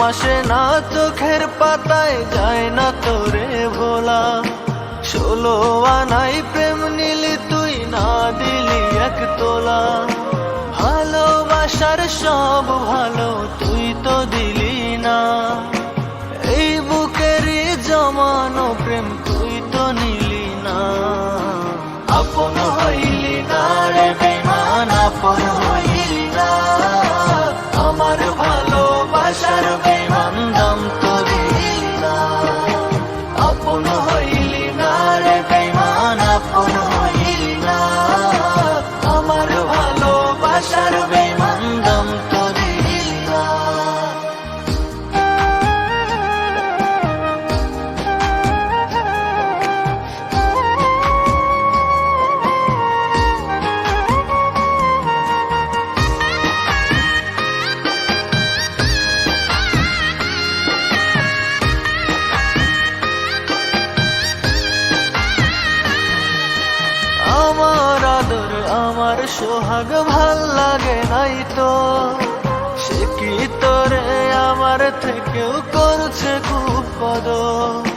আসে না চোখের পাতায়, যায় না তোরে ভোলা। 16 আনাই প্রেম নিলি তুই, না দিলি 1 তোলা। ভালোবাসার সব ভালো তুই তো দিলি না, এই বুকেরই জমানো প্রেম তুই তো নিলি না। আপন হইলি না রে বেমান, আপন হইলি না। আমার ভালোবাসার বেমান দাম তো দিলি না। আপন হইলি না রে বেমান, আপন হইলি না। আমার ভালোবাসার বেমান দাম তো দিলি না। আমার আদর আমার সোহাগ ভাল লাগে নাই তো, সে কি তোরে আমার থেকেও করছে খুব কদর।